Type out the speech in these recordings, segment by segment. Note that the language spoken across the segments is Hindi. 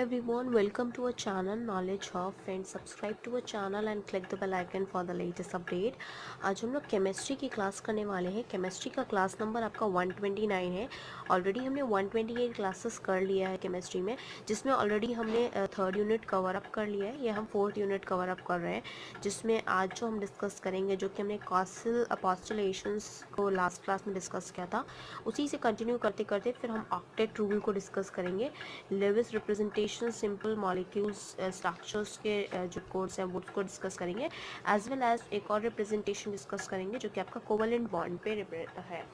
everyone, welcome to our channel Knowledge Hub. Friends, subscribe to our channel and click the bell icon for the latest update. आज हम लोग केमिस्ट्री की क्लास करने वाले हैं। केमिस्ट्री का क्लास नंबर आपका 129 है। ऑलरेडी हमने 128 क्लासेस कर लिया है केमिस्ट्री में, जिसमें ऑलरेडी हमने थर्ड यूनिट कवर अप कर लिया है। ये हम फोर्थ यूनिट कवर अप कर रहे हैं, जिसमें आज जो हम डिस्कस करेंगे, जो कि हमने कॉसल पोस्टुलेशंस को लास्ट क्लास में डिस्कस किया था, उसी से कंटिन्यू करते करते फिर हम ऑक्टेट रूल को डिस्कस करेंगे। Lewis representation simple molecules structures के जो कोड्स हैं वो उसको डिस्कस करेंगे, एज वेल एज एक और रिप्रेजेंटेशन डिस्कस करेंगे जो कि आपका कोवेलेंट बॉन्ड पे है।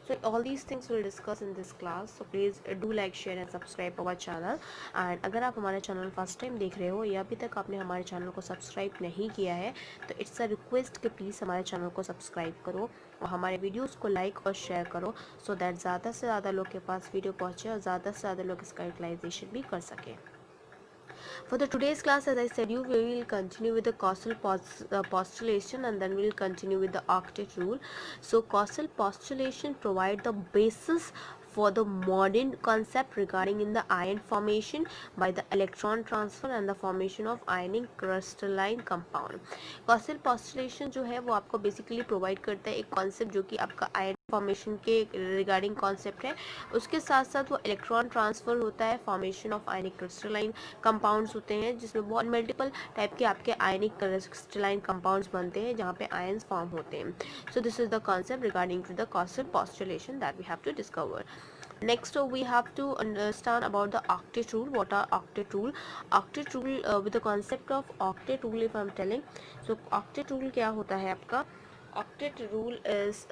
So all these things we'll discuss in this class. So please do like, share and subscribe our channel. And अगर आप हमारे चैनल फर्स्ट टाइम देख रहे हो या अभी तक आपने हमारे चैनल को सब्सक्राइब नहीं किया है, तो इट्स अ रिक्वेस्ट कि प्लीज़ हमारे चैनल को सब्सक्राइब करो और हमारे वीडियोस को लाइक और शेयर करो, सो दैट ज़्यादा से ज़्यादा लोग के पास वीडियो पहुँचे और ज़्यादा से ज़्यादा लोग इसका यूटिलाइजेशन भी कर सकें। For the today's class, as I said you, we will continue with the causal postulation, and then we will continue with the octet rule. So causal postulation provide the basis for the modern concept regarding in the ion formation by the electron transfer and the formation of ionic crystalline compound. Causal postulation जो है वो आपको बेसिकली प्रोवाइड करता है एक कॉन्सेप्ट जो कि आपका आयन फॉर्मेशन के रिगार्डिंग कॉन्सेप्ट है। उसके साथ साथ वो इलेक्ट्रॉन ट्रांसफ़र होता है, formation of ionic crystalline compounds होते हैं, जिसमें बहुत मल्टीपल टाइप के आपके आयनिक क्रिस्टलाइन कंपाउंड्स बनते हैं जहाँ पे आयंस फॉर्म होते हैं। So this is the concept regarding to the Kossel postulation that we have to discover. Next, we have to understand about the octet rule. What are octet rule? Octet rule with the concept of octet rule, if I'm telling, so octet rule क्या होता है आपका? Octet rule is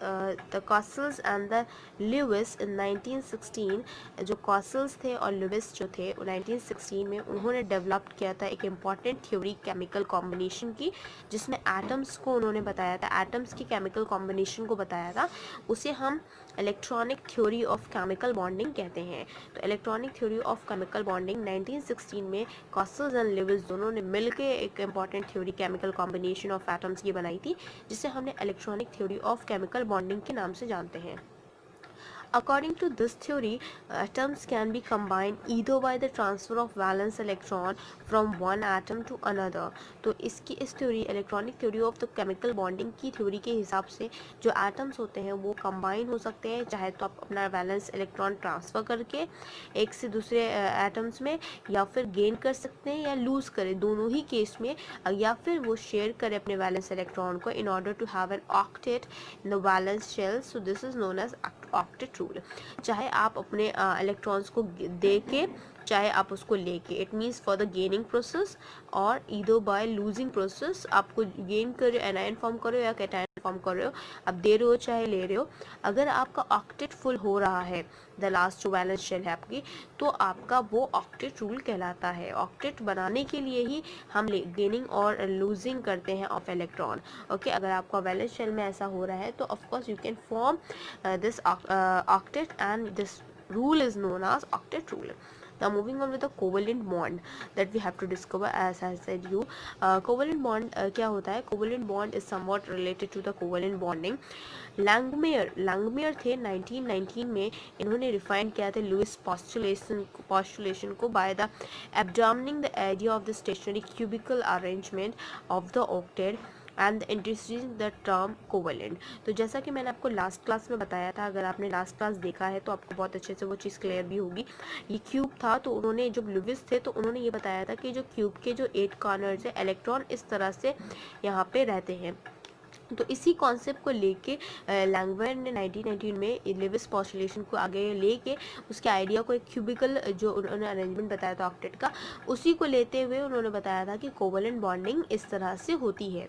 the Causels and the Lewis in 1916. जो Causels थे और Lewis जो थे 1916 में उन्होंने डेवलप किया था एक इम्पॉर्टेंट थ्योरी केमिकल कॉम्बिनेशन की, जिसमें एटम्स को उन्होंने बताया था, एटम्स की केमिकल कॉम्बिनेशन को बताया था। उसे हम electronic theory of chemical bonding कहते हैं। तो electronic theory of chemical bonding 1916 में कॉसल्स एंड लिविस दोनों ने मिलकर एक important theory chemical combination of atoms की बनाई थी, जिसे हमने electronic theory of chemical bonding के नाम से जानते हैं। According to this theory, atoms can be combined either by the transfer of valence electron from one atom to another. तो इस theory electronic theory of the chemical bonding की थ्योरी के हिसाब से जो एटम्स होते हैं वो कंबाइन हो सकते हैं, चाहे तो आप अपना वैलेंस इलेक्ट्रॉन ट्रांसफ़र करके एक से दूसरे एटम्स में, या फिर गेन कर सकते हैं या लूज़ करें, दोनों ही केस में, या फिर वो शेयर करें अपने वैलेंस इलेक्ट्रॉन को in order to have an octet in the valence shell. So this is known as octet rule. चाहे आप अपने इलेक्ट्रॉन्स को दे के, चाहे आप उसको लेके, it means for the gaining process और ईदर बाय लूजिंग प्रोसेस, आपको गेन कर रहे हो, एनायन फॉर्म कर रहे हो या कैटायन फॉर्म कर रहे हो, आप दे रहे हो चाहे ले रहे हो, अगर आपका ऑक्टेट फुल हो रहा है, द लास्ट जो वैलेंस शेल है आपकी, तो आपका वो ऑक्टेट रूल कहलाता है. ऑक्टेट बनाने के लिए ही हम गेनिंग और लूजिंग करते हैं ऑफ इलेक्ट्रॉन. ओके, अगर आपका वैलेंस शेल में ऐसा हो रहा है तो of course you can form this octet, and this rule is known as octet rule. Now moving on with the covalent bond that we have to discover, as I said you, covalent bond क्या होता है? Covalent bond is somewhat related to the covalent bonding. Langmuir थे 1919 में, इन्होंने रिफाइन किया था लुइस postulation को by the examining the idea of the stationary cubical arrangement of the octet and introducing the term covalent. तो जैसा कि मैंने आपको लास्ट क्लास में बताया था, अगर आपने लास्ट क्लास देखा है तो आपको बहुत अच्छे से वो चीज़ क्लियर भी होगी. ये क्यूब था, तो उन्होंने जो लुइस थे तो उन्होंने ये बताया था कि जो क्यूब के जो 8 कॉर्नर्स है, इलेक्ट्रॉन इस तरह से यहाँ पे रहते हैं. तो इसी कॉन्सेप्ट को लेके लैंगमेयर ने 1919 में लेविस पोस्टुलेशन को आगे लेके उसके आइडिया को एक क्यूबिकल जो उन्होंने अरेंजमेंट बताया था ऑक्टेट का, उसी को लेते हुए उन्होंने बताया था कि कोवेलेंट बॉन्डिंग इस तरह से होती है.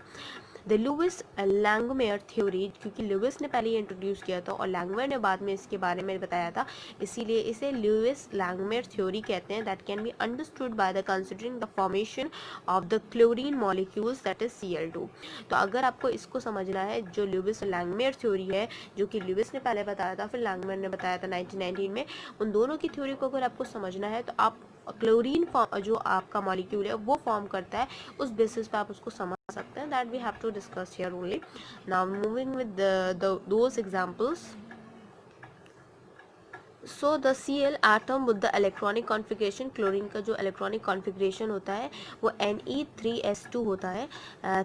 द लुइस लैंगमेयर थ्योरी, क्योंकि लुइस ने पहले इंट्रोड्यूस किया था और लैंगमेयर ने बाद में इसके बारे में बताया था, इसीलिए इसे लुइस लैंगमेयर थ्योरी कहते हैं. That can be understood by the considering the formation of the chlorine molecules, that is Cl2. तो अगर आपको इसको समझना है, जो लुइस लैंगमेयर थ्योरी है, जो कि लुइस ने पहले बताया था फिर लैंगमेयर ने बताया था 1919 में, उन दोनों की थ्योरी को अगर आपको समझना है तो आप क्लोरीन जो आपका मॉलिक्यूल है वो फॉर्म करता है, उस बेसिस पे आप उसको समझ सकते हैं. That we have to discuss here only. Now moving with those examples. So the Cl atom with the electronic configuration, chlorine का जो इलेक्ट्रॉनिक कॉन्फ़िगरेशन होता है वो Ne3s2 होता है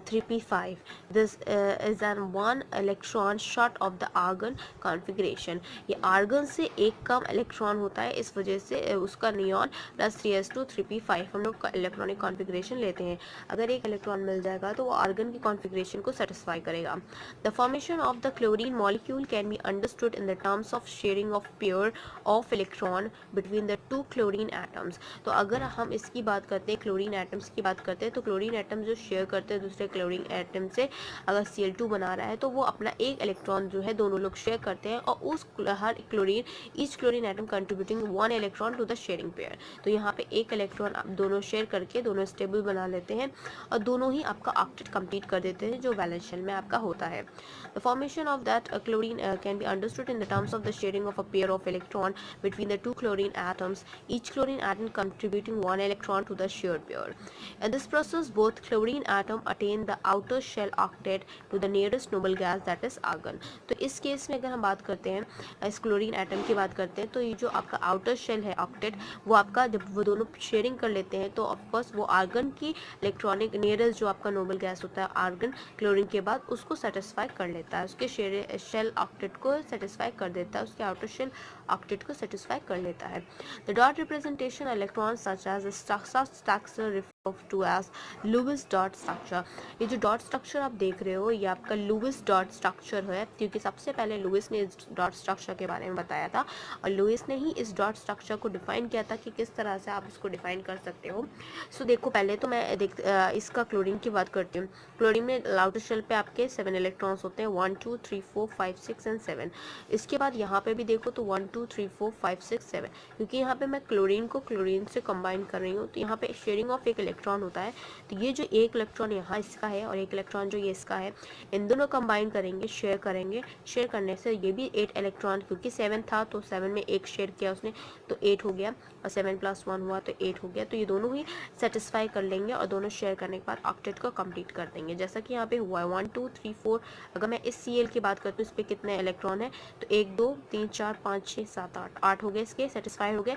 3p5. This is an one electron short of the argon configuration. ये आर्गन से एक कम इलेक्ट्रॉन होता है, इस वजह से उसका नियॉन +3s2 3p5 हम लोग इलेक्ट्रॉनिक कॉन्फ़िगरेशन लेते हैं. अगर एक इलेक्ट्रॉन मिल जाएगा तो वो आर्गन की कॉन्फ़िगरेशन को सेटिस्फाई करेगा. The formation of the chlorine molecule can be understood in the terms of sharing of pair of electron between the two chlorine atoms. तो अगर हम इसकी बात करते हैं, क्लोरीन एटम्स की बात करते हैं, तो क्लोरीन एटम जो शेयर करते हैं दूसरे क्लोरीन एटम से, अगर Cl2 बना रहा है तो वो अपना एक इलेक्ट्रॉन जो है दोनों लोग शेयर करते हैं, और उस हर chlorine each chlorine atom contributing one electron to the sharing pair. तो यहाँ पे एक इलेक्ट्रॉन आप दोनों शेयर करके दोनों स्टेबल बना लेते हैं और दोनों ही आपका ऑक्टेट कंप्लीट कर देते हैं जो वैलेंस शेल में आपका होता है. The formation of that chlorine can be understood in the terms of the sharing of a pair of electron between the two chlorine atoms, each chlorine atom contributing one electron to the shared pair. In this process, both chlorine atom attain the outer shell octet to the nearest noble gas, that is argon. तो इस केस में अगर हम बात करते हैं, इस क्लोरीन एटम की बात करते हैं, तो ये जो आपका आउटर शेल है ऑक्टेट, वो आपका जब वो दोनों शेयरिंग कर लेते हैं तो ऑफकोर्स वो आर्गन की इलेक्ट्रॉनिक नियरेस्ट जो आपका नोबल गैस होता है आर्गन क्लोरीन के बाद, उसको सेटिस्फाई कर लेता है, उसके शेल ऑक्टेट को सेटिस्फाई कर देता है, उसके आउटर शेल ऑक्टेट को सेटिस्फाई कर लेता है. The dot representation electron such as structure to as Lewis dot structure. ये जो डॉट स्ट्रक्चर आप देख रहे हो ये आपका लुईस डॉट स्ट्रक्चर है, क्योंकि सबसे पहले लुईस ने इस डॉट स्ट्रक्चर के बारे में बताया था और लुईस ने ही इस डॉट स्ट्रक्चर को डिफाइन किया था कि किस तरह से आप इसको डिफाइन कर सकते हो. सो देखो पहले तो मैं इसका क्लोरीन की बात करती हूँ. क्लोरीन में आउटर शेल पे आपके 7 इलेक्ट्रॉन्स होते हैं, 1 2 3 4 5 6 एंड 7. इसके बाद यहाँ पे भी देखो तो 1 2 3 4 5 6 7, क्योंकि यहाँ पे मैं क्लोरीन को क्लोरीन से कंबाइन कर रही हूँ, तो यहाँ पे शेयरिंग ऑफ एक इलेक्ट्रॉन होता है. तो ये जो एक इलेक्ट्रॉन यहाँ इसका है और एक इलेक्ट्रॉन जो ये इसका है, इन दोनों कंबाइन करेंगे, शेयर करेंगे. शेयर करने से ये भी 8 इलेक्ट्रॉन, क्योंकि 7 था तो 7 में एक शेयर किया उसने तो 8 हो गया, और 7 + 1 हुआ तो 8 हो गया. तो ये दोनों ही सेटिस्फाई कर लेंगे और दोनों शेयर करने के बाद ऑक्टेट को कंप्लीट कर देंगे, जैसा कि यहाँ पे हुआ है 1 2 3 4. अगर मैं इस Cl की बात करती हूँ, इस पर कितने इलेक्ट्रॉन है, तो 1 2 3 4 5 6 7 8 हो गए, इसके सेटिस्फाई हो गए.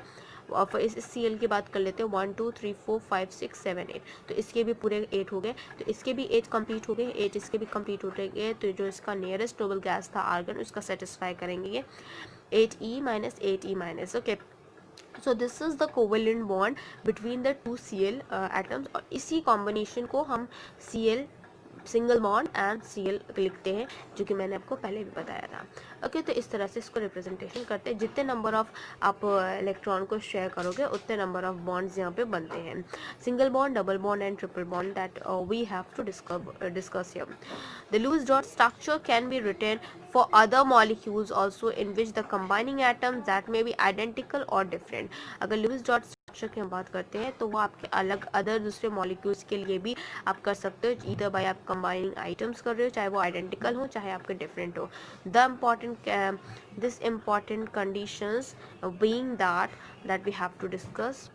और फिर इस Cl की बात कर लेते हैं, 1 2 3 4 5 6 7 8, तो इसके भी पूरे 8 हो गए, तो इसके भी 8 कंप्लीट हो गए, 8 इसके भी कंप्लीट हो गए. तो जो इसका नियरेस्ट नोबल गैस था आर्गन, उसका सेटिस्फाई करेंगे ये 8e - okay. So this is the covalent bond between the two Cl atoms, और इसी कॉम्बिनेशन को हम Cl single bond and Cl लिखते हैं, जो कि मैंने आपको पहले भी बताया था. ओके, तो इस तरह से इसको रिप्रेजेंटेशन करते हैं. जितने नंबर ऑफ आप इलेक्ट्रॉन को शेयर करोगे उतने नंबर ऑफ बॉन्ड्स यहाँ पे बनते हैं. Single bond, double bond and triple bond that we have to discuss here. The Lewis dot structure can be written for other molecules also in which the combining atoms that may be identical or different. अगर लुईस डॉट स्ट्रक्चर की हम बात करते हैं तो वो आपके अलग अदर दूसरे मॉलिक्यूल्स के लिए भी आप कर सकते हो, इधर बाय आप कंबाइनिंग आइटम्स कर रहे हो, चाहे वो आइडेंटिकल हो चाहे आपके डिफरेंट हो. The important conditions being that we have to discuss.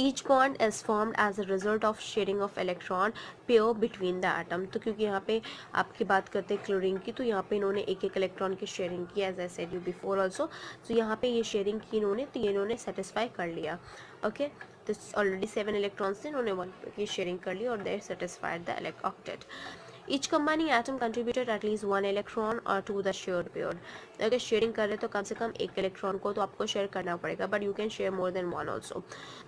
Each bond is formed as a result of sharing of electron pair between the atom. तो क्योंकि यहाँ पे आपकी बात करते हैं क्लोरीन की, तो यहाँ पे इन्होंने एक एक इलेक्ट्रॉन की शेयरिंग की, as I said you before also. तो यहाँ पे ये शेयरिंग की इन्होंने, तो ये इन्होंने सेटिस्फाई कर लिया. ओके, तो ऑलरेडी 7 इलेक्ट्रॉन्स थे, इन्होंने 1 की शेयरिंग कर ली और they satisfied the octet. Each combining atom contributed at least 1 electron or to the shared pair. अगर शेयरिंग कर रहे तो कम से कम एक इलेक्ट्रॉन को तो आपको शेयर करना पड़ेगा, but you can share more than one also.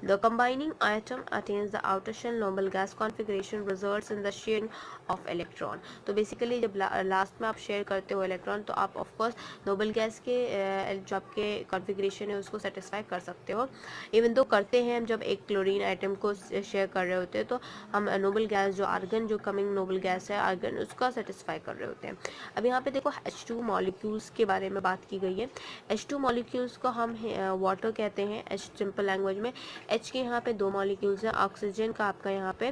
The combining atom attains the outer shell noble gas configuration results in the sharing of electron. तो बेसिकली जब लास्ट में आप शेयर करते हो इलेक्ट्रॉन, तो आप ऑफकोर्स नोबल गैस के जो आपके कॉन्फिगरेशन है उसको सेटिस्फाई कर सकते हो. इवन दो करते हैं हम, जब एक क्लोरीन आइटम को शेयर कर रहे होते हैं तो हम नोबल गैस जो आर्गन जो कमिंग नोबल गैस है आर्गन, उसका सेटिस्फाई कर रहे होते हैं. अब यहाँ पे देखो H2 मॉलिक्यूल्स के बारे में बात की गई है. H2 मॉलिक्यूल्स को हम वाटर कहते हैं H सिंपल लैंग्वेज में. H के यहाँ पे 2 मॉलिक्यूल्स हैं, ऑक्सीजन का आपका यहाँ पे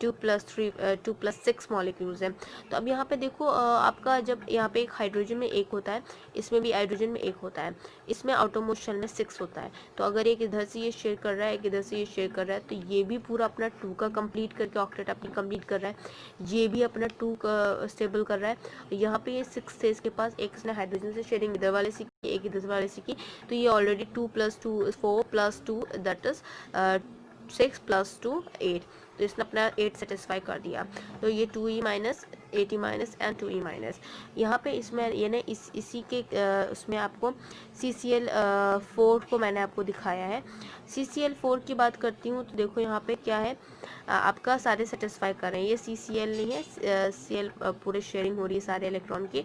2+6 मॉलिक्यूल्स हैं. तो अब यहाँ पे देखो आपका जब यहाँ पे एक हाइड्रोजन में 1 होता है, इसमें भी हाइड्रोजन में 1 होता है, इसमें आउटरमोस्ट शेल में 6 होता है. तो अगर एक इधर से ये शेयर कर रहा है, एक इधर से ये शेयर कर रहा है, तो ये भी पूरा अपना 2 का कंप्लीट करके ऑक्टेट अपनी कंप्लीट कर रहा है, ये भी अपना 2 का स्टेबल कर रहा है. यहाँ पे ये 6 थे, इसके पास एक इसने हाइड्रोजन से शेयरिंग इधर वाले से की, एक इधर वाले से की, तो ये ऑलरेडी 2 + 2 4 + 2 दैट इज 6 + 2 8, तो इसने अपना 8 सेटिस्फाई कर दिया। तो ये 2e minus 8e minus and 2e minus, यहाँ पे इसमें ये ने इसी के उसमें आपको CCl4 को मैंने आपको दिखाया है। CCl4 की बात करती हूँ तो देखो यहाँ पे क्या है, आपका सारे सेटिस्फाई कर रहे हैं, ये CCl नहीं है, Cl पूरे शेयरिंग हो रही है सारे इलेक्ट्रॉन की।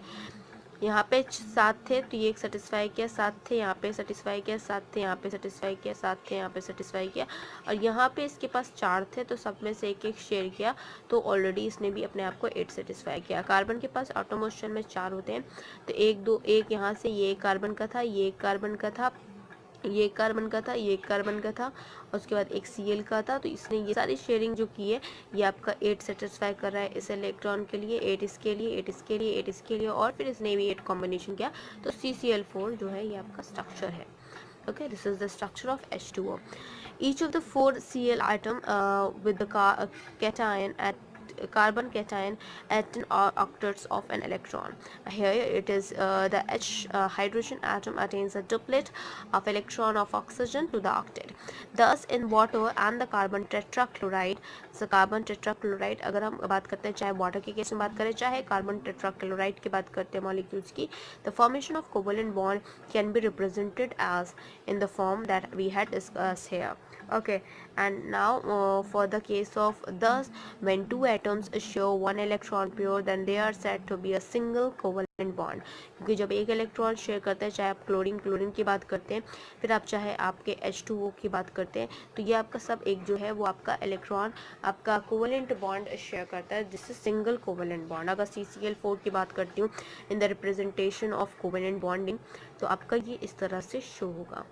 यहाँ पे 7 थे तो ये एक सेटिस्फाई किया, 7 थे यहाँ पे सेटिस्फाई किया, 7 थे यहाँ पे सेटिस्फाई किया, 7 थे यहाँ पे सेटिस्फाई किया, और यहाँ पे इसके पास 4 थे तो सब में से एक एक शेयर किया, तो ऑलरेडी इसने भी अपने आप को 8 सेटिस्फाई किया। कार्बन के पास एटम मोशन में 4 होते हैं, तो एक यहाँ से ये कार्बन का था, ये कार्बन का था, ये कार्बन का था, ये कार्बन का था, और उसके बाद एक Cl का था, तो इसने ये सारी शेयरिंग जो की है ये आपका 8 सेटिस्फाई कर रहा है इस इलेक्ट्रॉन के लिए, 8 इसके लिए, 8 इसके लिए, 8 इसके लिए, और फिर इसने भी 8 कॉम्बिनेशन किया, तो CCl4 जो है ये आपका स्ट्रक्चर है। Okay, this is the structure of H2O. Each of the 4 Cl atom with the cation at carbon cation at an octets of an electron. Here it is the H hydrogen atom attains a duplet of electron of oxygen to the octet. Thus in water and the carbon tetrachloride, so carbon tetrachloride अगर हम बात करते हैं चाहे वाटर के केस में बात करें चाहे कार्बन टेट्राक्लोराइड की बात करते हैं मॉलिक्यूल्स की, the formation of covalent bond can be represented as in the form that we had discussed here. Okay, and now for the case of thus when two atoms show one electron pair then they are said to be a single covalent bond, क्योंकि जब एक इलेक्ट्रॉन शेयर करते हैं, चाहे आप क्लोरीन की बात करते हैं, फिर आप चाहे आपके H2O की बात करते हैं, तो ये आपका सब एक जो है वो आपका इलेक्ट्रॉन आपका कोवलेंट बॉन्ड शेयर करता है, जिससे सिंगल कोवलेंट बॉन्ड। अगर CCl4 की बात करती हूँ in the representation of covalent bonding, तो आपका ये इस तरह से शो होगा।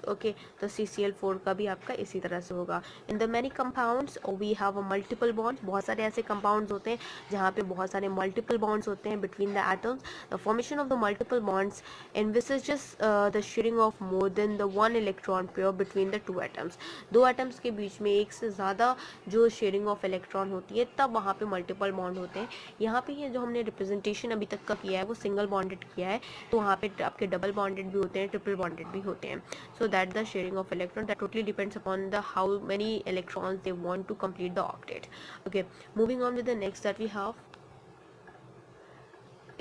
ओके, तो CCl4 का भी आपका इसी तरह से होगा। In the many compounds we have a multiple bonds, बहुत सारे ऐसे कंपाउंड्स होते हैं जहाँ पे बहुत सारे मल्टीपल बॉन्ड्स होते हैं between the atoms. The formation of the multiple bonds envisages the sharing of more than the one electron pair between the two atoms. दो एटम्स के बीच में एक से ज़्यादा जो शेयरिंग ऑफ इलेक्ट्रॉन होती है तब वहाँ पे मल्टीपल बॉन्ड होते हैं। यहाँ पे ये जो हमने रिप्रेजेंटेशन अभी तक का किया है वो सिंगल बॉन्डेड किया है, तो वहाँ पे आपके डबल बॉन्डेड भी होते हैं, ट्रिपल बॉन्डेड भी होते हैं। So that the sharing of electron that totally depends upon the how many electrons they want to complete the octet. Okay, moving on with the next that we have,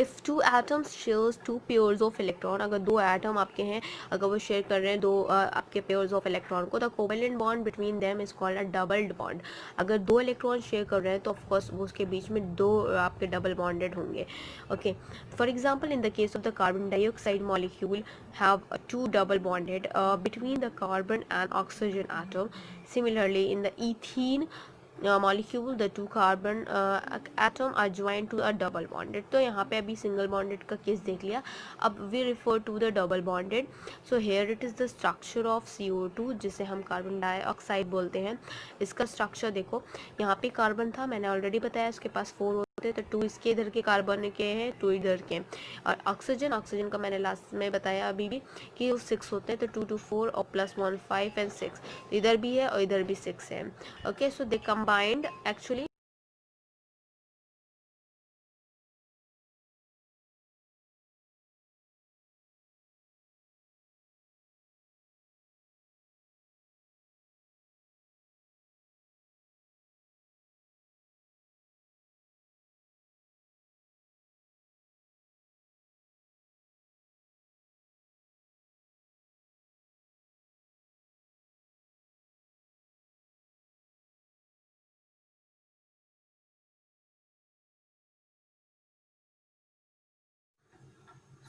if two atoms shares two pairs of electron, अगर दो एटम आपके हैं अगर वो शेयर कर रहे हैं दो आपके pairs of electron को, the covalent bond between them is called a doubled bond. अगर दो इलेक्ट्रॉन शेयर कर रहे हैं तो ऑफकोर्स वो उसके बीच में दो आपके डबल बॉन्डेड होंगे। Okay, for example in the case of the carbon dioxide molecule have two double bonded between the carbon and oxygen atom. Similarly in the ethene molecule the two carbon atom are joined to a double bonded. तो यहाँ पे अभी सिंगल बॉन्डेड का केस देख लिया, अब we refer to the double bonded. So here it is the structure of CO2 जिसे हम कार्बन डाइऑक्साइड बोलते हैं। इसका स्ट्रक्चर देखो, यहाँ पे कार्बन था, मैंने ऑलरेडी बताया इसके पास 4 होते हैं, तो 2 इसके इधर के कार्बन के हैं, 2 इधर के, और ऑक्सीजन का मैंने लास्ट में बताया अभी भी कि वो 6 होते हैं, तो 2 2 4 और +1 5 एंड 6 इधर भी है और इधर भी 6 है। Okay, so they combined actually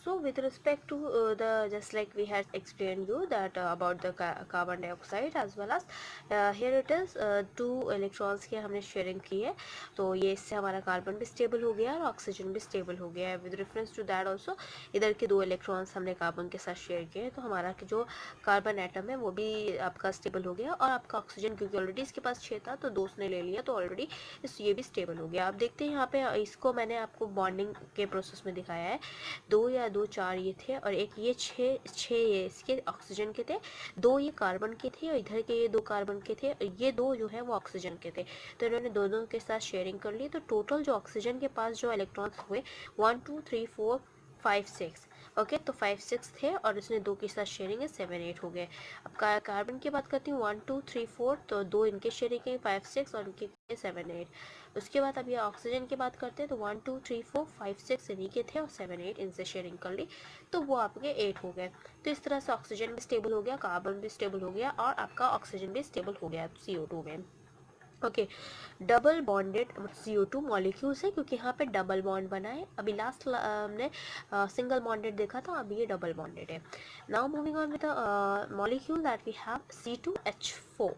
so with respect to the just like we had explained you that about the carbon dioxide as well as here it is 2 electrons की हमने शेयरिंग की है, तो ये इससे हमारा कार्बन भी स्टेबल हो गया है और ऑक्सीजन भी स्टेबल हो गया है। With reference to that also इधर के 2 इलेक्ट्रॉन्स हमने कार्बन के साथ शेयर किए हैं, तो हमारा जो कार्बन एटम है वो भी आपका स्टेबल हो गया, और आपका ऑक्सीजन क्योंकि ऑलरेडी इसके पास 6 था तो 2 उसने ले लिया, तो ऑलरेडी ये भी स्टेबल हो गया। आप देखते हैं यहाँ पे इसको मैंने आपको बॉन्डिंग के प्रोसेस में दिखाया है, 2 या 2 4 ये थे और एक ये 6 ये इसके ऑक्सीजन के थे, 2 ये कार्बन के थे और इधर के ये 2 कार्बन के थे, ये 2 जो है वो ऑक्सीजन के थे, तो इन्होंने दोनों के साथ शेयरिंग कर ली, तो टोटल जो ऑक्सीजन के पास जो इलेक्ट्रॉन्स हुए 1 2 3 4 5 6। ओके, तो 5 6 थे और इसने 2 के साथ शेयरिंग है, 7 8 हो गए। अब कार्बन की बात करती हूँ, 1 2 3 4, तो 2 इनके शेयरिंग है 5 6 और इनके 7 8। उसके बाद अब ये ऑक्सीजन की बात करते हैं तो 1 2 3 4 5 6 इन्हीं के थे और 7 8 इनसे शेयरिंग कर ली, तो वो आपके 8 हो गए। तो इस तरह से ऑक्सीजन भी स्टेबल हो गया, कार्बन भी स्टेबल हो गया और आपका ऑक्सीजन भी स्टेबल हो गया CO2 में। Okay, double bonded CO2 molecules है क्योंकि यहाँ पे डबल बॉन्ड बना है। अभी लास्ट हमने सिंगल बॉन्डेड देखा था, अभी ये डबल बॉन्डेड है। Now moving on with molecule that we have C2H4।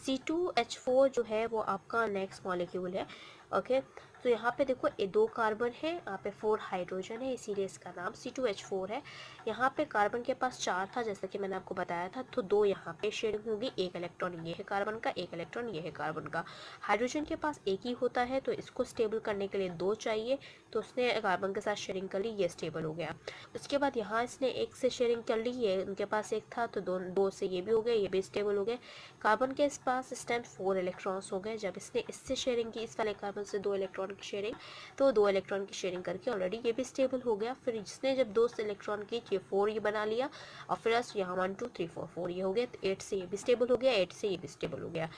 C2H4 जो है वो आपका नेक्स्ट मॉलिक्यूल है। ओके, तो यहाँ पे देखो ये 2 कार्बन है, यहाँ पे 4 हाइड्रोजन है, इसीलिए इसका नाम C2H4 है। यहाँ पे कार्बन के पास 4 था जैसा कि मैंने आपको बताया था, तो 2 यहाँ पे शेयरिंग होगी, 1 इलेक्ट्रॉन ये है कार्बन का, 1 इलेक्ट्रॉन ये है कार्बन का। हाइड्रोजन के पास एक ही होता है तो इसको स्टेबल करने के लिए 2 चाहिए, तो उसने कार्बन के साथ शेयरिंग कर ली, ये स्टेबल हो गया। उसके बाद यहाँ इसने 1 से शेयरिंग कर ली, ये उनके पास 1 था तो 2 से ये भी हो गए, ये भी स्टेबल हो गए। कार्बन के पास इस टाइम 4 इलेक्ट्रॉन्स हो गए, जब इसने इससे शेयरिंग की, इस वाले कार्बन से 2 इलेक्ट्रॉन की शेयरिंग, तो 2 इलेक्ट्रॉन की शेयरिंग करके ऑलरेडी ये भी स्टेबल हो गया। फिर जिसने जब 2 इलेक्ट्रॉन की, ये 4 ये बना लिया और फिर यहाँ 1 2 3 4 4 ये हो गया, तो 8 से ये भी स्टेबल हो गया, 8 से ये भी स्टेबल हो गया।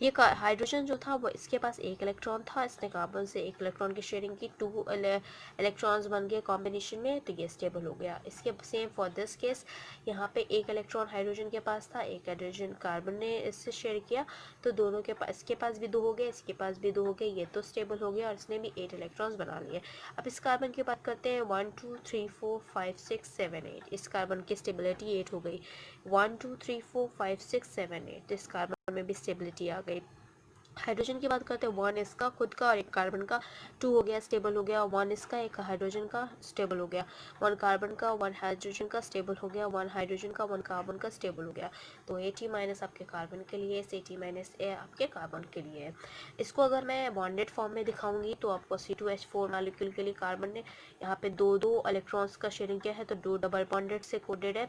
ये हाइड्रोजन जो था वो इसके पास 1 इलेक्ट्रॉन था, इसने कार्बन से 1 इलेक्ट्रॉन की शेयरिंग की, 2 इलेक्ट्रॉन्स बन गए कॉम्बिनेशन में, तो ये स्टेबल हो गया। इसके सेम फॉर दिस केस, यहाँ पे 1 इलेक्ट्रॉन हाइड्रोजन के पास था, 1 हाइड्रोजन कार्बन ने इससे शेयर किया, तो दोनों के पास, इसके पास भी 2 हो गए, इसके पास भी 2 हो गए, ये तो स्टेबल हो गया और इसने भी 8 इलेक्ट्रॉन्स बना लिए। अब इस कार्बन की बात करते हैं, 1 2 3 4 5 6 7 8, इस कार्बन की स्टेबिलिटी 8 हो गई। 1 2 3 4 5 6 7 8, इस कार्बन में भी स्टेबिलिटी आ गई। हाइड्रोजन की बात करते हैं, 1 इसका खुद का और 1 कार्बन का, 2 हो गया स्टेबल हो गया, 1 इसका 1 हाइड्रोजन का स्टेबल हो गया, 1 कार्बन का 1 हाइड्रोजन का स्टेबल हो गया, 1 हाइड्रोजन का 1 कार्बन का स्टेबल हो गया। तो AT- आपके कार्बन के लिए, AT- आपके कार्बन के लिए है। इसको अगर मैं बॉन्डेड फॉर्म में दिखाऊंगी तो आपको C2H4 मॉलिक्यूल के लिए कार्बन ने यहाँ पे 2 इलेक्ट्रॉन्स का शेयरिंग किया है, तो 2 डबल बॉन्डेड से कोडेड है।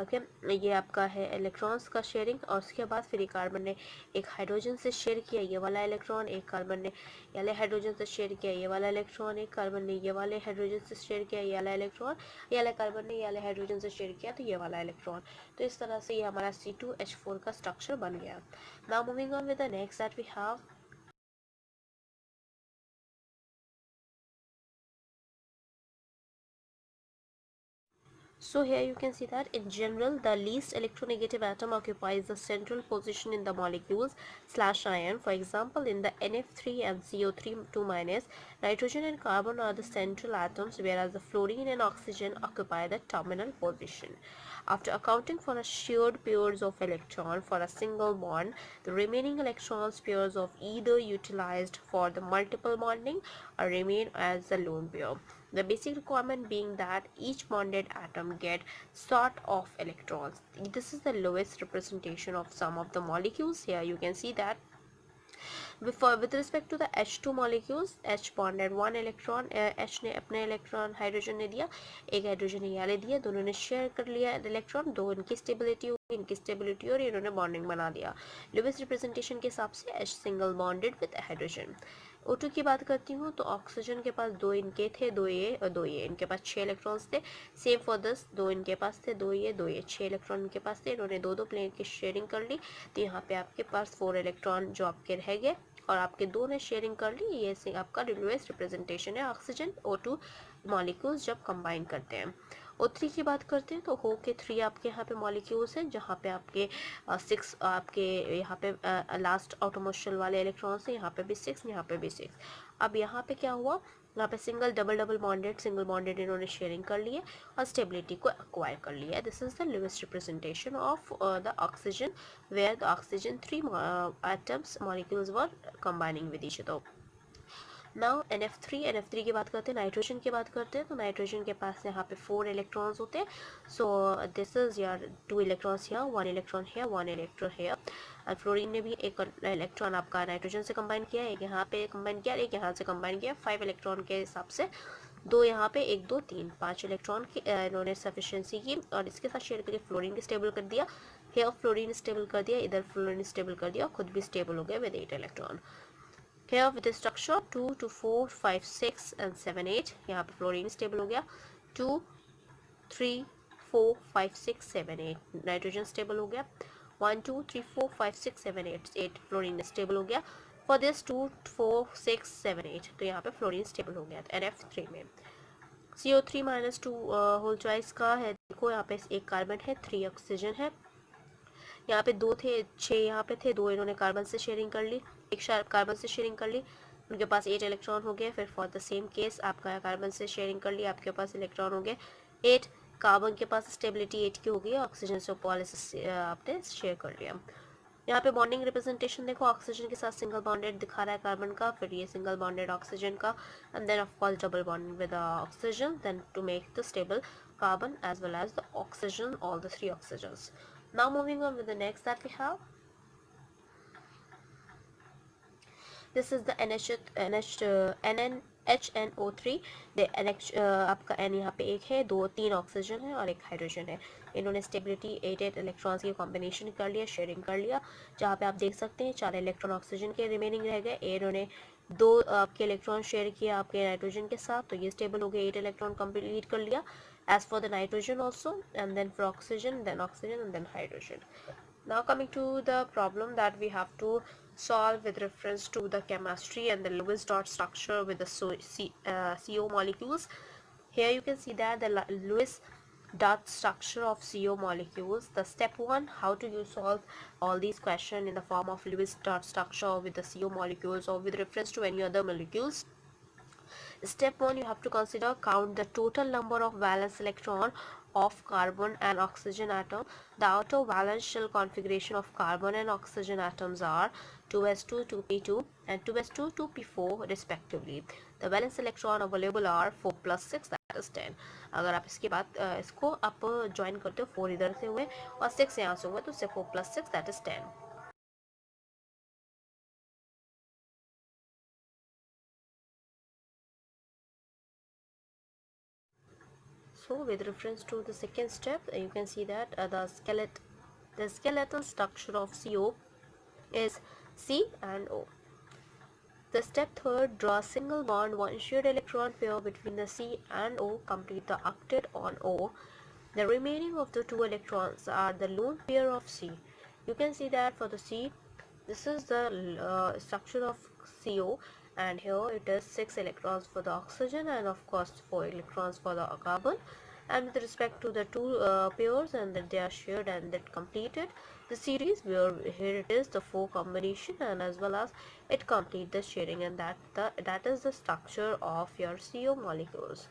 ओके, ये आपका है इलेक्ट्रॉन्स का शेयरिंग, और उसके बाद फिर कार्बन ने 1 हाइड्रोजन से शेयर किया ये वाला इलेक्ट्रॉन, 1 कार्बन ने ये वाले हाइड्रोजन से शेयर किया ये वाला इलेक्ट्रॉन, 1 कार्बन ने ये वाले हाइड्रोजन से शेयर किया ये वाला इलेक्ट्रॉन, ये वाले कार्बन ने ये वाले हाइड्रोजन से शेयर किया तो ये वाला इलेक्ट्रॉन। तो इस तरह से ये हमारा C2H4 का स्ट्रक्चर बन गया। Now moving on with the next that we have So here you can see that in general the least electronegative atom occupies the central position in the molecules /ion. For example, in the NF3 and CO3 2-, nitrogen and carbon are the central atoms, whereas the fluorine and oxygen occupy the terminal position. After accounting for the shared pairs of electron for a single bond, the remaining electrons pairs of either utilized for the multiple bonding or remain as the lone pair. The basic requirement being that each bonded atom get sort of electrons. This is the lowest representation of some of the molecules. Here you can see that with respect to the H2 molecules, H bonded 1 electron, H ने अपने इलेक्ट्रॉन हाइड्रोजन ने दिया, 1 हाइड्रोजन ने ये दिया, दोनों ने शेयर कर लिया इलेक्ट्रॉन, 2 इनकी स्टेबिलिटी होगी, इनकी स्टेबिलिटी और इन्होंने बॉन्डिंग बना दिया। लोवेस्ट रिप्रेजेंटेशन के हिसाब से H single bonded with hydrogen. O2 की बात करती हूँ तो ऑक्सीजन के पास 2 इनके थे, 2 ये और 2 ये, इनके पास 6 इलेक्ट्रॉन्स थे। सेम फॉर दिस, 2 इनके पास थे, 2 ये 2 ये, 6 इलेक्ट्रॉन इनके पास थे, इन्होंने 2 प्लेन की शेयरिंग कर ली, तो यहाँ पे आपके पास 4 इलेक्ट्रॉन जो आपके रह गए और आपके 2 ने शेयरिंग कर ली। ये से आपका लोएस्ट रिप्रेजेंटेशन है ऑक्सीजन O2 मॉलिक्यूल्स जब कंबाइन करते हैं। O3 की बात करते हैं तो हो के 3 आपके यहाँ पे मॉलिक्यूल्स हैं, जहाँ पे आपके 6 आपके यहाँ पे लास्ट आउटरमोस्ट वाले इलेक्ट्रॉन्स हैं, यहाँ पे भी 6, यहाँ पे भी 6। अब यहाँ पे क्या हुआ, यहाँ पे single double bonded single bonded इन्होंने शेयरिंग कर लिए और स्टेबिलिटी को एक्वायर कर लिया। This is the lowest representation of the oxygen where the oxygen 3 atoms molecules were combining with each other. Now NF3 की बात करते हैं, नाइट्रोजन की बात करते हैं तो नाइट्रोजन के पास यहाँ पे 4 इलेक्ट्रॉन्स होते हैं। So this is your 2 electrons here, 1 electron here, 1 electron here. और फ्लोरीन ने भी 1 इलेक्ट्रॉन आपका नाइट्रोजन से कंबाइन किया, एक यहाँ पे कंबाइन किया, एक यहाँ से कंबाइन किया, 5 इलेक्ट्रॉन के हिसाब से, 2 यहाँ पे, 1 2 3 5 इलेक्ट्रॉन की इन्होंने सफिशिएंसी की और इसके साथ शेयर करके फ्लोरीन को स्टेबल कर दिया। हेयर फ्लोरीन स्टेबल कर दिया, इधर फ्लोरीन स्टेबल कर दिया, खुद भी स्टेबल हो गया with 8 electron. Here with the structure 2 to 4 5 6 and 7 8, यहाँ पे फ्लोरीन स्टेबल हो गया, 2 3 4 5 6 7 8 नाइट्रोजन स्टेबल हो गया। 1 2 3 4 5 6 7 8 फ्लोरीन स्टेबल हो गया। फॉर दिस 2 4 6 7 8 तो यहाँ पे फ्लोरीन स्टेबल हो गया NF3 में। CO3 माइनस 2 होल चॉइस का है। देखो यहाँ पे एक कार्बन है, 3 ऑक्सीजन है। यहाँ पे 2 थे, 6 यहाँ पे थे, 2 इन्होंने कार्बन से शेयरिंग कर ली, एक कार्बन से शेयरिंग कर ली, उनके पास 8 इलेक्ट्रॉन हो गए। फिर फॉर द सेम केस आपका कार्बन से शेयरिंग कर ली, आपके पास इलेक्ट्रॉन हो गए 8। कार्बन के पास स्टेबिलिटी 8 की हो गई, ऑक्सीजन से पॉलिस आपने शेयर कर लिया। यहाँ पे बॉन्डिंग रिप्रेजेंटेशन देखो, ऑक्सीजन के साथ सिंगल बॉन्डेड दिखा रहा है कार्बन का, फिर ये सिंगल बॉन्डेड ऑक्सीजन का, and then of course double bond with oxygen, then to make the stable carbon as well as the oxygen, all the 3 oxygens. Now moving on with the next that we have, this is the HNO3। आपका N यहाँ पे एक है, 2 3 ऑक्सीजन है और एक हाइड्रोजन है। इन्होंने स्टेबिलिटी 8 इलेक्ट्रॉन्स की कॉम्बिनेशन कर लिया, शेयरिंग कर लिया, जहाँ पे आप देख सकते हैं 4 इलेक्ट्रॉन ऑक्सीजन के रिमेनिंग रह गए। इन्होंने 2 आपके इलेक्ट्रॉन शेयर किया आपके नाइट्रोजन के साथ, तो ये स्टेबल हो गए, 8 इलेक्ट्रॉन कंप्लीट कर लिया। As for the nitrogen also, and then for oxygen, and then hydrogen. Now coming to the problem that we have to solve with reference to the chemistry and the Lewis dot structure with the CO molecules. Here you can see that the Lewis dot structure of CO molecules. The step 1, how to you solve all these questions in the form of Lewis dot structure with the CO molecules or with reference to any other molecules. Step 1, you have to consider count the total number of valence electron of carbon and oxygen atom. The outer valence shell configuration of carbon and oxygen atoms are 2s2 2p2 and 2s2 2p4 respectively. The valence electron available are 4 plus 6, that is 10. अगर आप इसके बाद इसको आप ज्वाइन करते हो, 4 इधर से हुए और 6 यहाँ से हुए, तो 4 plus 6 that is 10. So with reference to the second step, you can see that the skeletal structure of CO is C and O. The step 3, draw a single bond, one shared electron pair between the C and O, complete the octet on O. The remaining of the 2 electrons are the lone pair of C. You can see that for the C, this is the structure of CO, and here it is 6 electrons for the oxygen and of course 4 electrons for the carbon. And with respect to the 2 pairs, and that they are shared and that completed the series, where here it is the 4 combination, and as well as it complete the sharing, and that is the structure of your CO molecules.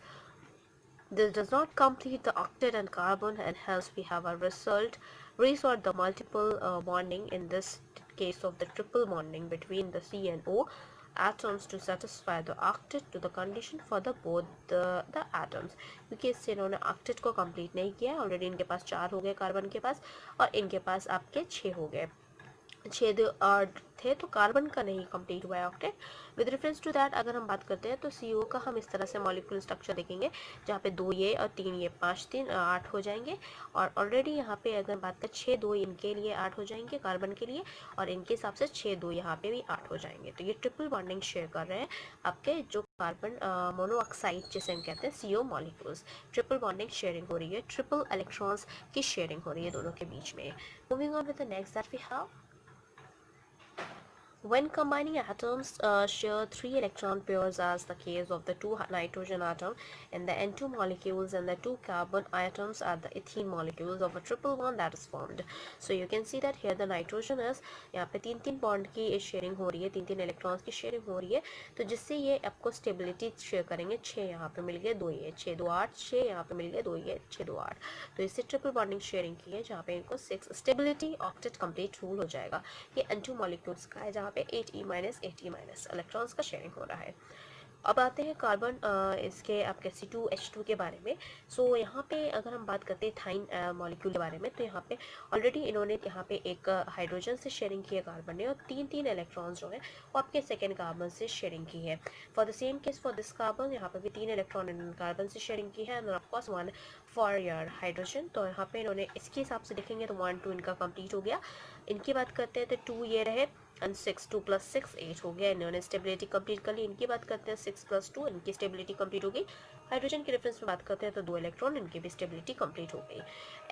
This does not complete the octet and carbon, and hence we have a resort the multiple bonding, in this case of the triple bonding between the C and O atoms to satisfy the octet to the condition for the both the atoms. क्योंकि इससे इन्होंने octet को complete नहीं किया, ऑलरेडी इनके पास 4 हो गए कार्बन के पास, और इनके पास आपके 6 हो गए, 6 थे, तो कार्बन का नहीं कंप्लीट हुआ है octet. With reference to that अगर हम बात करते हैं तो CO का हम इस तरह से मॉलिक्यूल स्ट्रक्चर देखेंगे, जहाँ पे 2 ये और 3 ये, 5 3 8 हो जाएंगे। और ऑलरेडी यहाँ पे अगर बात करें 6 2 इनके लिए 8 हो जाएंगे कार्बन के लिए, और इनके हिसाब से 6 2 यहाँ पे भी 8 हो जाएंगे। तो ये ट्रिपल बॉन्डिंग शेयर कर रहे हैं आपके जो कार्बन मोनोऑक्साइड जिसे हम कहते हैं CO molecules. Triple bonding sharing हो रही है, ट्रिपल इलेक्ट्रॉन्स की शेयरिंग हो रही है दोनों के बीच में। Moving on with the next that we have, when combining atoms share 3 electron pairs, as the case of the 2 nitrogen atom and the N2 molecules, and the 2 carbon atoms are the ethene molecules of a triple bond that is formed. So you can see that here the nitrogen is, यहाँ पे 3 बॉन्ड की शेयरिंग हो रही है, 3 इलेक्ट्रॉन्स की शेयरिंग हो रही है, तो जिससे ये आपको स्टेबिलिटी शेयर करेंगे। 6 यहाँ पे मिल गए, 2 ये, 6 2 8, 6 यहाँ पे मिल गए, 2 ये, 6 2 8, तो इससे ट्रिपल बॉन्डिंग शेयरिंग की है, जहाँ पे इनको 6 स्टेबिलिटी ऑक्टेट कंप्लीट रूल हो जाएगा। ये N2 मॉलिक्यूल्स का है, जहाँ पे 8e minus 8e minus electrons का शेयरिंग हो रहा है। अब आते हैं कार्बन इसके आपके C2H2 के बारे में। सो यहाँ पे अगर हम बात करते हैं थाइन मॉलिक्यूल के बारे में, तो यहाँ पे ऑलरेडी इन्होंने यहाँ पे एक हाइड्रोजन से शेयरिंग की है कार्बन ने, और 3 इलेक्ट्रॉन्स जो है वो आपके सेकेंड कार्बन से शेयरिंग की है। For the same case for this carbon, यहाँ पे भी 3 इलेक्ट्रॉन इन्होंने कार्बन से शेयरिंग की है, end of course 1 for your hydrogen. तो यहाँ पे इन्होंने इसके हिसाब से लिखेंगे तो 1 2 इनका कंप्लीट हो गया। इनकी बात करते हैं तो 2 ये रहे एंड 6 2 + 6 8 हो गया, इन्होंने स्टेबिलिटी कंप्लीट कर ली। इनकी बात करते हैं 6 + 2, इनकी स्टेबिलिटी कंप्लीट हो गई। हाइड्रोजन के रेफरेंस में बात करते हैं तो 2 इलेक्ट्रॉन, इनकी भी स्टेबिलिटी कंप्लीट हो गई।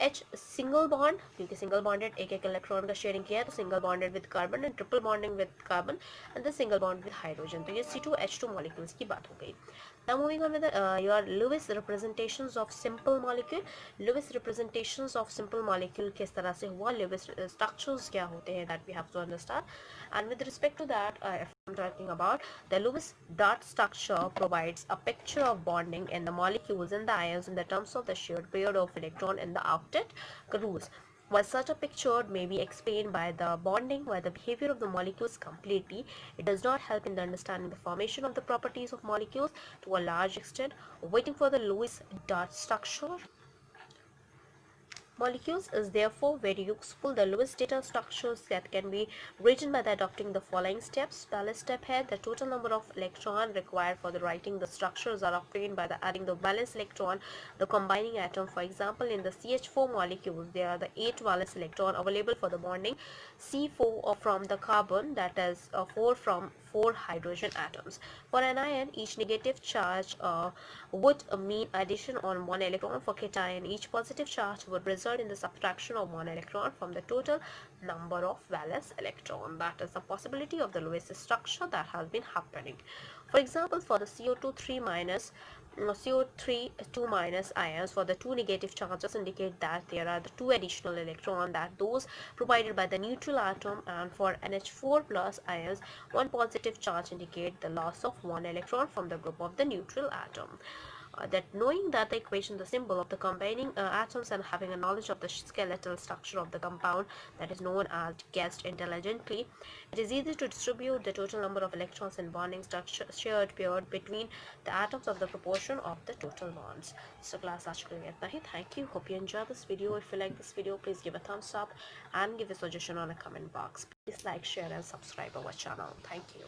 H सिंगल बॉन्ड, क्योंकि सिंगल बॉन्डेड एक एक इलेक्ट्रॉन का शेयरिंग किया है तो single bonded with carbon and triple bonding with carbon and the single bond with hydrogen. तो ये C2H2 मॉलिक्यूल्स की बात हो गई। Now moving on with your Lewis representations of simple molecule. Lewis representations of simple molecule किस तरह से हुआ, Lewis structures क्या होते हैं, that we have to understand. And with respect to that, if I'm talking about the Lewis dot structure provides a picture of bonding in the molecules and the ions in the terms of the shared pair of electron in the octet rules. While such a picture may be explained by the bonding, by the behavior of the molecules completely, it does not help in the understanding the formation of the properties of molecules to a large extent. Waiting for the Lewis dot structure molecules is therefore very useful. The Lewis data structures that can be written by the adopting the following steps. पहला step है the total number of electron required for the writing the structures are obtained by the adding the valence electron the combining atom. For example, in the CH4 molecules there are the 8 valence electron available for the bonding C4 from the carbon, that is 4 from 4 hydrogen atoms. For an ion, each negative charge would mean addition on 1 electron. For cation, each positive charge would result in the subtraction of 1 electron from the total number of valence electron. That is the possibility of the Lewis structure that has been happening. For example, for the CO2 3 minus CO3 2 minus ions, for the 2 negative charges indicate that there are the 2 additional electrons, that those provided by the neutral atom, and for NH4 plus ions 1 positive charge indicate the loss of 1 electron from the group of the neutral atom. That knowing that the equation, the symbol of the combining atoms, and having a knowledge of the skeletal structure of the compound that is known as guessed intelligently, it is easy to distribute the total number of electrons in bonding structure shared paired between the atoms of the proportion of the total bonds. So class आज के लिए इतना ही. Thank you. Hope you enjoy this video. If you like this video, please give a thumbs up and give a suggestion on a comment box. Please like, share and subscribe our channel. Thank you.